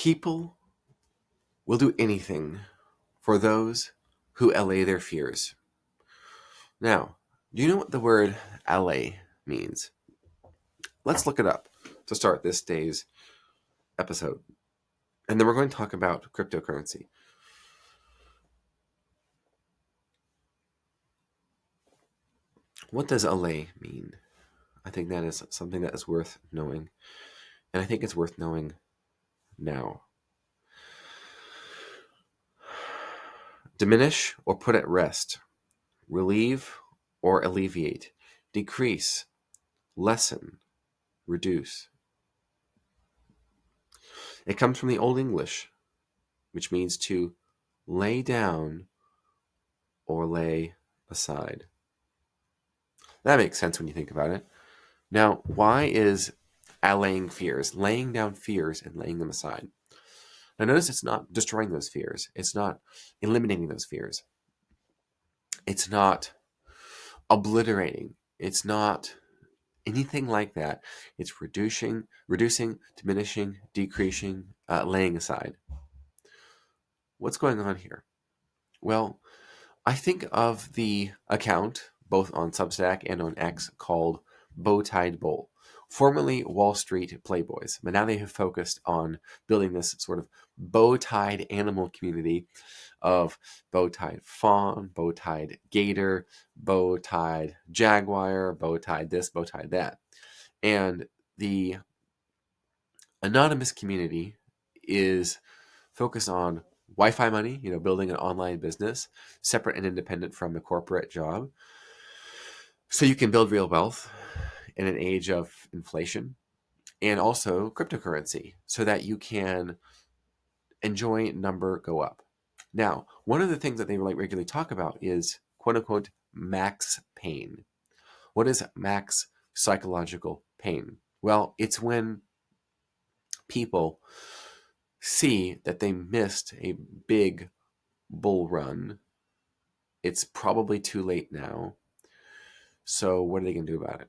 People will do anything for those who allay their fears. Now, do you know what the word allay means? Let's look it up to start this day's episode. And then we're going to talk about cryptocurrency. What does allay mean? I think that is something that is worth knowing. And I think it's worth knowing now. Diminish or put at rest. Relieve or alleviate. Decrease. Lessen. Reduce. It comes from the Old English, which means to lay down or lay aside. That makes sense when you think about it. Now, why is allaying fears, laying down fears and laying them aside? Now, notice it's not destroying those fears. It's not eliminating those fears. It's not obliterating. It's not anything like that. It's reducing, diminishing, decreasing, laying aside. What's going on here? Well, I think of the account, both on Substack and on X, called BowTiedBull, formerly Wall Street Playboys, but now they have focused on building this sort of bow-tied animal community of bow-tied fawn, bow-tied gator, bow-tied jaguar, bow-tied this, bow-tied that. And the anonymous community is focused on Wi-Fi money, building an online business, separate and independent from a corporate job, so you can build real wealth in an age of inflation, and also cryptocurrency, so that you can enjoy number go up. Now, one of the things that they regularly talk about is quote unquote max pain. What is max psychological pain? Well, it's when people see that they missed a big bull run. It's probably too late now. So what are they going to do about it?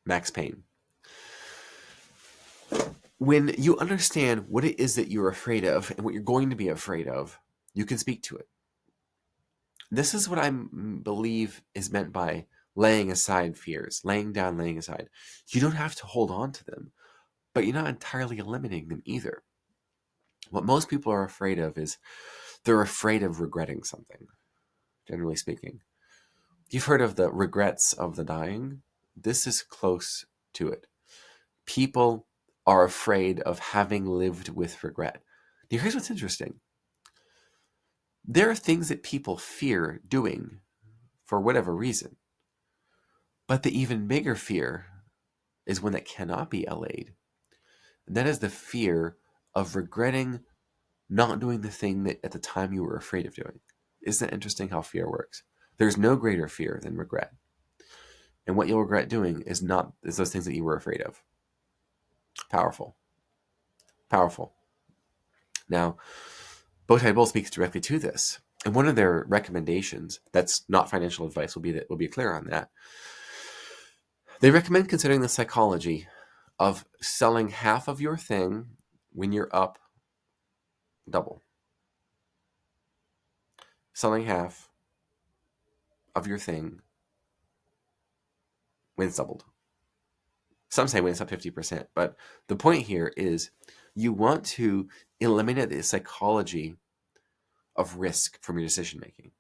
Max pain. When you understand what it is that you're afraid of and what you're going to be afraid of, you can speak to it. This is what I believe is meant by laying aside fears, laying down, laying aside. You don't have to hold on to them, but you're not entirely eliminating them either. What most people are afraid of is they're afraid of regretting something, generally speaking. You've heard of the regrets of the dying? This is close to it. People are afraid of having lived with regret. Now, here's what's interesting. There are things that people fear doing for whatever reason. But the even bigger fear is one that cannot be allayed. And that is the fear of regretting not doing the thing that at the time you were afraid of doing. Isn't it interesting how fear works? There's no greater fear than regret. And what you'll regret doing is those things that you were afraid of. Powerful. Powerful. Now, BowTiedBull speaks directly to this. And one of their recommendations, that's not financial advice, we'll be clear on that. They recommend considering the psychology of selling half of your thing when you're up double. Selling half of your thing when it's doubled. Some say when it's up 50%, but the point here is you want to eliminate the psychology of risk from your decision making.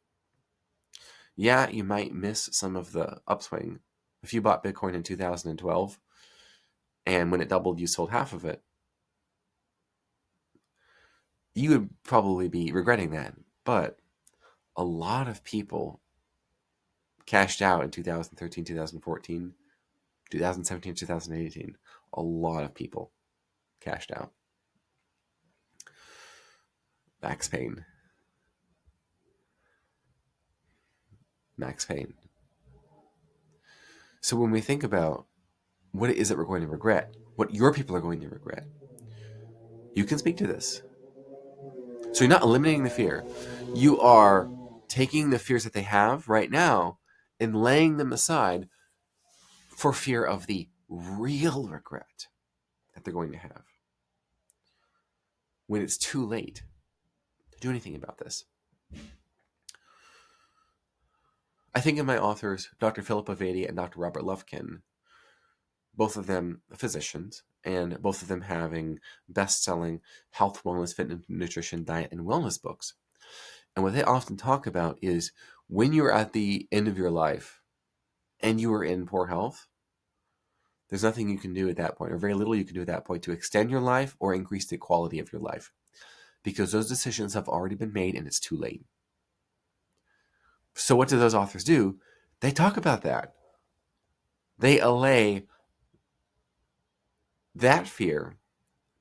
Yeah, you might miss some of the upswing. If you bought Bitcoin in 2012 and when it doubled you sold half of it, you would probably be regretting that. But a lot of people cashed out in 2013, 2014, 2017, 2018. A lot of people cashed out. Max pain. Max pain. So when we think about what it is that we're going to regret, what your people are going to regret, you can speak to this. So you're not eliminating the fear. You are taking the fears that they have right now and laying them aside for fear of the real regret. that they're going to have when it's too late to do anything about this. I think of my authors, Dr. Philippa Vedi and Dr. Robert Lufkin, both of them physicians, and both of them having best-selling health, wellness, fitness, nutrition, diet, and wellness books. And what they often talk about is when you're at the end of your life and you are in poor health, there's nothing you can do at that point, or very little you can do at that point, to extend your life or increase the quality of your life, because those decisions have already been made and it's too late. So what do those authors do? They talk about that. They allay that fear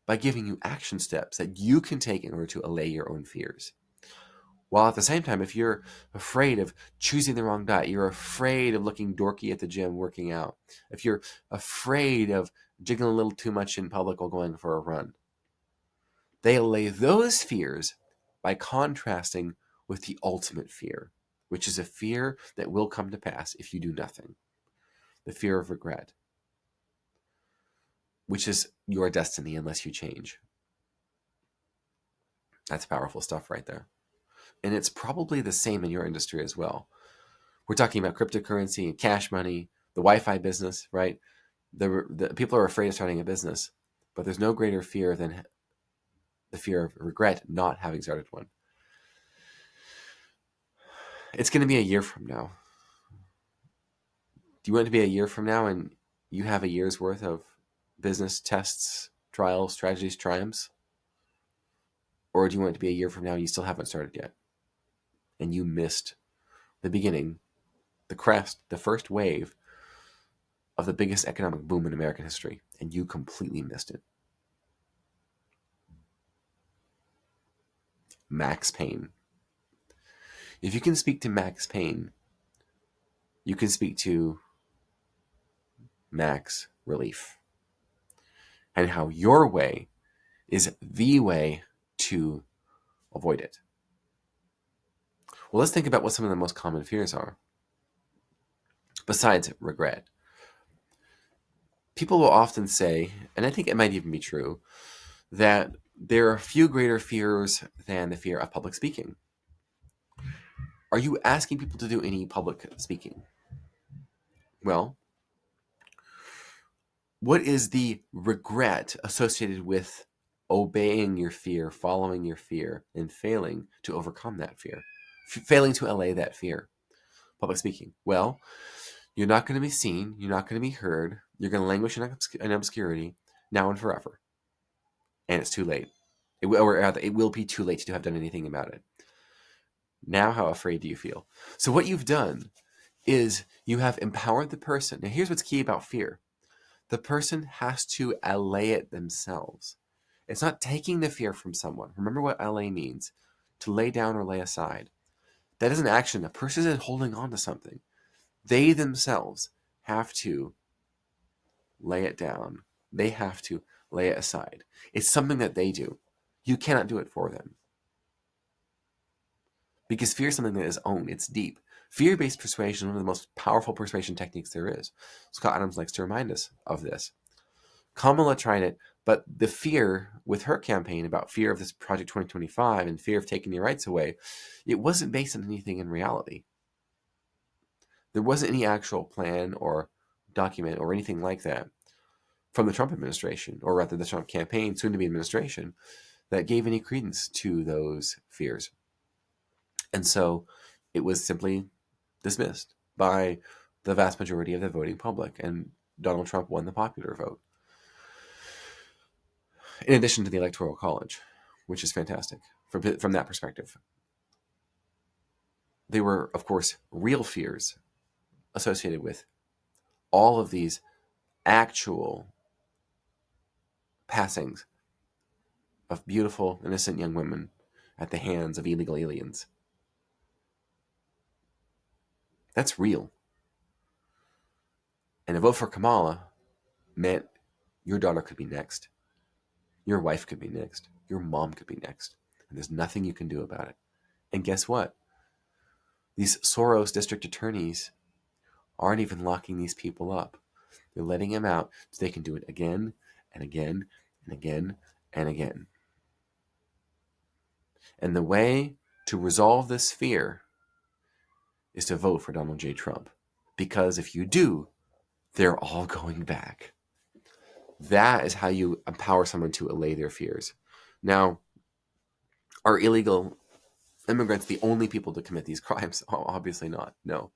by giving you action steps that you can take in order to allay your own fears. While at the same time, if you're afraid of choosing the wrong diet, you're afraid of looking dorky at the gym working out, if you're afraid of jiggling a little too much in public while going for a run, they allay those fears by contrasting with the ultimate fear, which is a fear that will come to pass if you do nothing. The fear of regret, which is your destiny unless you change. That's powerful stuff right there. And it's probably the same in your industry as well. We're talking about cryptocurrency and cash money, the Wi-Fi business, right? The people are afraid of starting a business, but there's no greater fear than the fear of regret not having started one. It's going to be a year from now. Do you want it to be a year from now and you have a year's worth of business tests, trials, strategies, triumphs? Or do you want it to be a year from now and you still haven't started yet? And you missed the beginning, the crest, the first wave of the biggest economic boom in American history, and you completely missed it. Max Payne. If you can speak to Max Payne, you can speak to Max Relief, and how your way is the way to avoid it. Well, let's think about what some of the most common fears are. Besides regret, people will often say, and I think it might even be true, that there are few greater fears than the fear of public speaking. Are you asking people to do any public speaking? Well, what is the regret associated with obeying your fear, following your fear, and failing to overcome that fear? Failing to allay that fear? Public speaking. Well, you're not going to be seen. You're not going to be heard. You're going to languish in obscurity now and forever. And it's too late. It will be too late to have done anything about it. Now, how afraid do you feel? So what you've done is you have empowered the person. Now, here's what's key about fear. The person has to allay it themselves. It's not taking the fear from someone. Remember what allay means: to lay down or lay aside. That is an action. A person is holding on to something. They themselves have to lay it down. They have to lay it aside. It's something that they do. You cannot do it for them. Because fear is something that is owned. It's deep. Fear-based persuasion is one of the most powerful persuasion techniques there is. Scott Adams likes to remind us of this. Kamala tried it, but the fear with her campaign about fear of this Project 2025 and fear of taking your rights away, it wasn't based on anything in reality. There wasn't any actual plan or document or anything like that from the Trump administration, or rather the Trump campaign, soon to be administration, that gave any credence to those fears. And so it was simply dismissed by the vast majority of the voting public, and Donald Trump won the popular vote. In addition to the Electoral College, which is fantastic from that perspective. They were, of course, real fears associated with all of these actual passings of beautiful, innocent young women at the hands of illegal aliens. That's real. And a vote for Kamala meant your daughter could be next. Your wife could be next. Your mom could be next. And there's nothing you can do about it. And guess what? These Soros district attorneys aren't even locking these people up. They're letting them out so they can do it again and again and again and again. And the way to resolve this fear is to vote for Donald J. Trump. Because if you do, they're all going back. That is how you empower someone to allay their fears. Now, are illegal immigrants the only people to commit these crimes? Obviously not, no.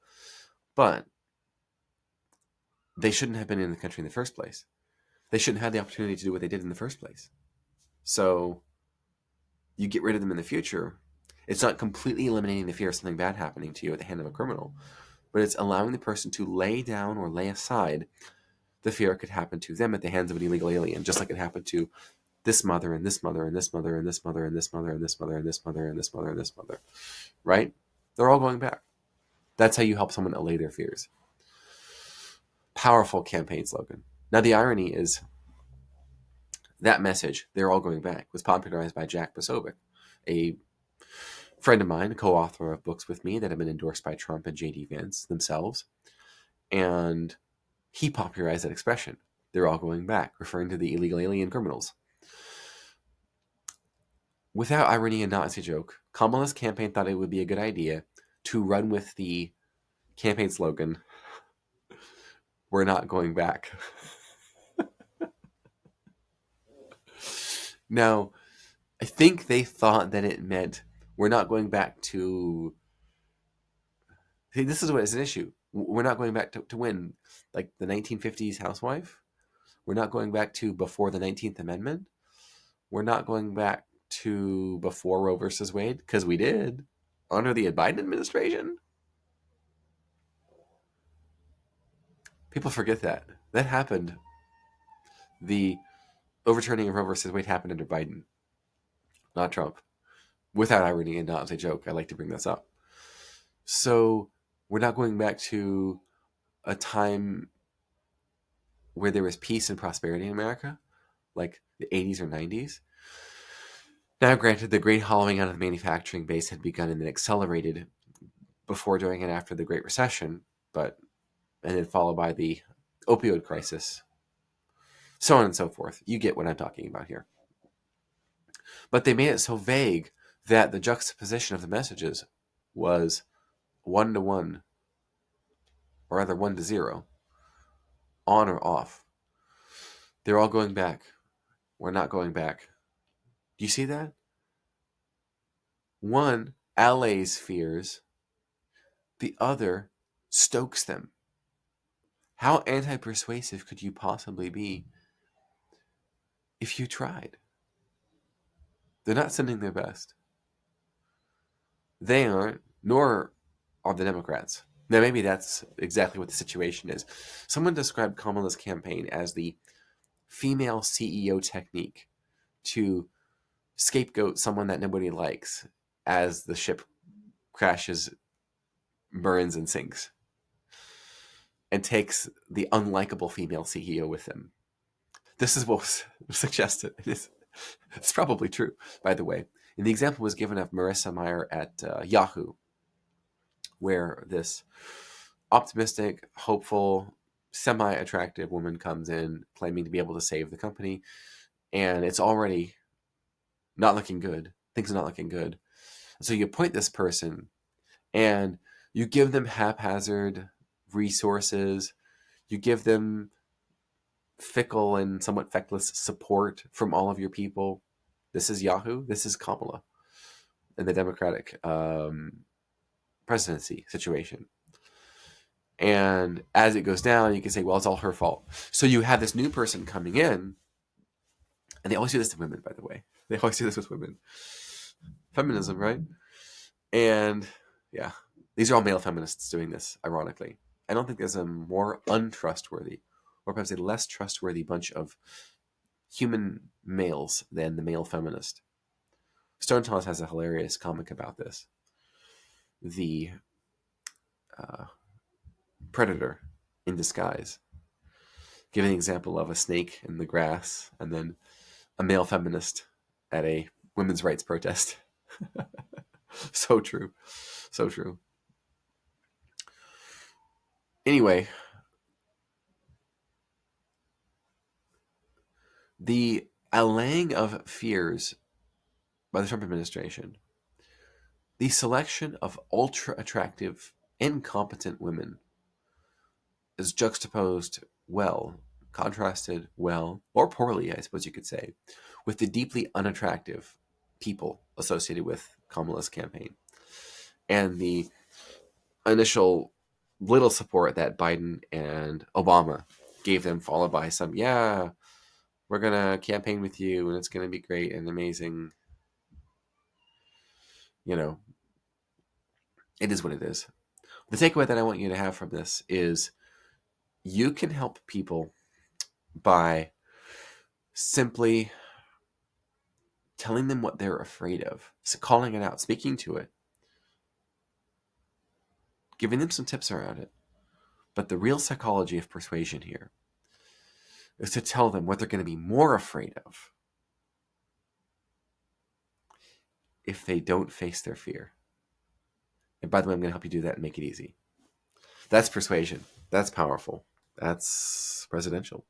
But they shouldn't have been in the country in the first place. They shouldn't have the opportunity to do what they did in the first place. So you get rid of them in the future. It's not completely eliminating the fear of something bad happening to you at the hand of a criminal, but it's allowing the person to lay down or lay aside the fear it could happen to them at the hands of an illegal alien, just like it happened to this mother and this mother and this mother and this mother and this mother and this mother and this mother and this mother and this mother, right? They're all going back. That's how you help someone allay their fears. Powerful campaign slogan. Now, the irony is that message, they're all going back, was popularized by Jack Posobiec, a friend of mine, a co-author of books with me that have been endorsed by Trump and J.D. Vance themselves. And he popularized that expression. They're all going back, referring to the illegal alien criminals. Without irony and not as a joke, Kamala's campaign thought it would be a good idea to run with the campaign slogan, "We're not going back." Now, I think they thought that it meant we're not going back to... See, this is what is an issue. We're not going back to when? Like the 1950s housewife? We're not going back to before the 19th Amendment? We're not going back to before Roe versus Wade? Because we did. Under the Biden administration? People forget that. That happened. The overturning of Roe versus Wade happened under Biden, not Trump. Without irony and not as a joke, I like to bring this up. So we're not going back to a time where there was peace and prosperity in America, like the 80s or 90s. Now, granted, the great hollowing out of the manufacturing base had begun and then accelerated before, during, and after the Great Recession, and then followed by the opioid crisis, so on and so forth. You get what I'm talking about here. But they made it so vague that the juxtaposition of the messages was 1-to-1, or rather 1-to-0, on or off. They're all going back. We're not going back. Do you see that? One allays fears, the other stokes them. How anti-persuasive could you possibly be if you tried? They're not sending their best. They aren't, nor are the Democrats. Now, maybe that's exactly what the situation is. Someone described Kamala's campaign as the female CEO technique to scapegoat someone that nobody likes as the ship crashes, burns, and sinks, and takes the unlikable female CEO with them. This is what was suggested. It's probably true, by the way. And the example was given of Marissa Mayer at Yahoo, where this optimistic, hopeful, semi-attractive woman comes in claiming to be able to save the company, and it's already not looking good. Things are not looking good. So you appoint this person, and you give them haphazard resources. You give them fickle and somewhat feckless support from all of your people. This is Yahoo. This is Kamala in the Democratic presidency situation. And as it goes down, you can say, well, it's all her fault. So you have this new person coming in, and they always do this to women, by the way. They always do this with women. Feminism, right? And yeah, these are all male feminists doing this, ironically. I don't think there's a more untrustworthy, or perhaps a less trustworthy bunch of human males than the male feminist. Stone Toss has a hilarious comic about this. The predator in disguise, giving an example of a snake in the grass and then a male feminist at a women's rights protest. So true. So true. Anyway, The allaying of fears by the Trump administration, the selection of ultra attractive, incompetent women is juxtaposed well, contrasted well, or poorly, I suppose you could say, with the deeply unattractive people associated with Kamala's campaign and the initial little support that Biden and Obama gave them, followed by some, yeah, we're going to campaign with you and it's going to be great and amazing. You know, it is what it is. The takeaway that I want you to have from this is you can help people by simply telling them what they're afraid of, so calling it out, speaking to it, giving them some tips around it. But the real psychology of persuasion here is to tell them what they're going to be more afraid of if they don't face their fear. And by the way, I'm going to help you do that and make it easy. That's persuasion. That's powerful. That's presidential.